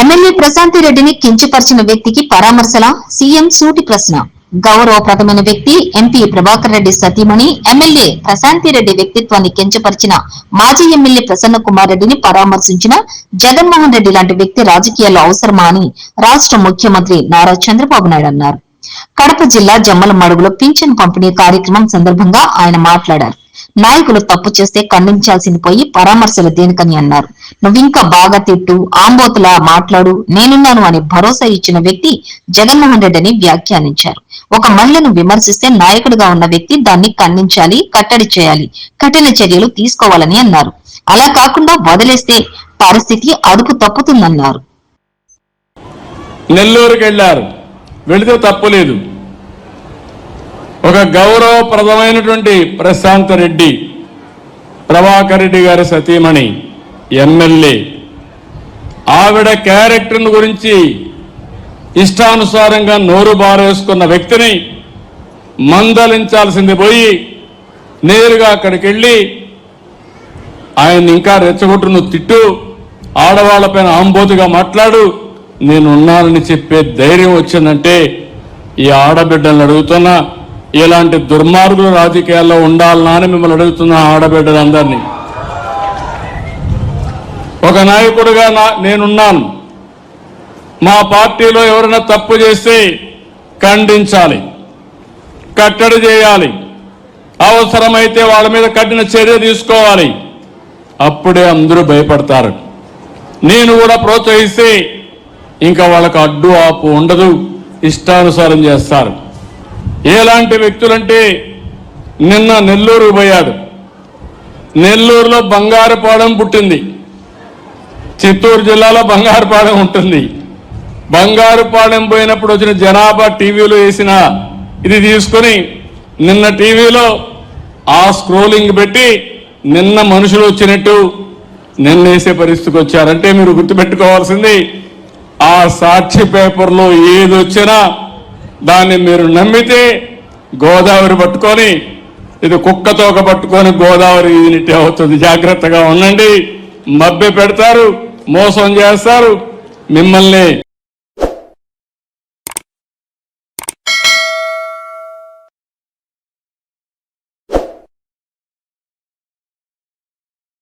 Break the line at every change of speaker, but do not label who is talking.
MLA Prashanti రెడ్డిని కించపరిచిన వ్యక్తికి పరామర్శల CM సూటి ప్రశ్న. గౌరవప్రదమైన వ్యక్తి ఎంపీ ప్రభాకర్ రెడ్డి సతీమణి ఎమ్మెల్యే ప్రశాంతి రెడ్డి వ్యక్తిత్వాన్ని కించపరిచిన మాజీ ఎమ్మెల్యే ప్రసన్న కుమార్ రెడ్డిని పరామర్శించిన జగన్మోహన్ రెడ్డి లాంటి వ్యక్తి రాజకీయాల్లో అవసరమా అని రాష్ట్ర ముఖ్యమంత్రి నారా చంద్రబాబు నాయుడు అన్నారు. కడప జిల్లా జమ్మలమడుగులో పింఛన్ పంపిణీ కార్యక్రమం సందర్భంగా ఆయన మాట్లాడారు. నాయకులు తప్పు చేస్తే ఖండించాల్సింది పోయి పరామర్శలు దేనికని అన్నారు. నువ్వింకా బాగా తిట్టు, ఆంబోతులా మాట్లాడు, నేనున్నాను అని భరోసా ఇచ్చిన వ్యక్తి జగన్మోహన్ రెడ్డి అని వ్యాఖ్యానించారు. ఒక మహిళను విమర్శిస్తే నాయకుడిగా ఉన్న వ్యక్తి దాన్ని ఖండించాలి, కట్టడి చేయాలి, కఠిన చర్యలు తీసుకోవాలని అన్నారు. అలా కాకుండా వదిలేస్తే పరిస్థితి అదుపు తప్పుతుందన్నారు.
నెల్లూరుకి వెళ్లారు, వెళితే తప్పులేదు. ఒక గౌరవప్రదమైనటువంటి ప్రశాంత్ రెడ్డి, ప్రభాకర్ రెడ్డి గారి సతీమణి ఎమ్మెల్యే, ఆవిడ క్యారెక్టర్ గురించి ఇష్టానుసారంగా నోరు బారేసుకున్న వ్యక్తిని మందలించాల్సింది పోయి నేరుగా అక్కడికి వెళ్ళి ఆయన ఇంకా రెచ్చగొట్టు, నువ్వు తిట్టు, ఆడవాళ్లపైన ఆంబోతుగా మాట్లాడు, నేనున్నానని చెప్పే ధైర్యం వచ్చిందంటే ఈ ఆడబిడ్డలను అడుగుతున్నా, ఇలాంటి దుర్మార్గులు రాజకీయాల్లో ఉండాలనా అని మిమ్మల్ని అడుగుతున్న ఆడబిడ్డలందరినీ. ఒక నాయకుడిగా నేనున్నాను. మా పార్టీలో ఎవరైనా తప్పు చేస్తే ఖండించాలి, కట్టడి చేయాలి, అవసరమైతే వాళ్ళ మీద కఠిన చర్య తీసుకోవాలి. అప్పుడే అందరూ భయపడతారు. నేను కూడా ప్రోత్సహిస్తే ఇంకా వాళ్ళకు అడ్డు ఆపు ఉండదు, ఇష్టానుసారం చేస్తారు. ఎలాంటి వ్యక్తులంటే నిన్న నెల్లూరు పోయాడు. నెల్లూరులో బంగారుపాలెం పుట్టింది, చిత్తూరు జిల్లాలో బంగారుపాలెం ఉంటుంది. బంగారుపాలెం పోయినప్పుడు వచ్చిన జనాభా టీవీలో వేసిన ఇది తీసుకొని నిన్న టీవీలో ఆ స్క్రోలింగ్ పెట్టి నిన్న మనుషులు వచ్చినట్టు నిన్న వేసే పరిస్థితికి వచ్చారంటే మీరు గుర్తుపెట్టుకోవాల్సింది, ఆ సాక్షి పేపర్లో ఏది వచ్చినా దాన్ని మీరు నమ్మితే గోదావరి పట్టుకొని, ఇది కుక్కతోక పట్టుకొని గోదావరి ఈదినట్టే అవుతుంది. జాగ్రత్తగా ఉండండి. మభ్య పెడతారు, మోసం చేస్తారు మిమ్మల్ని.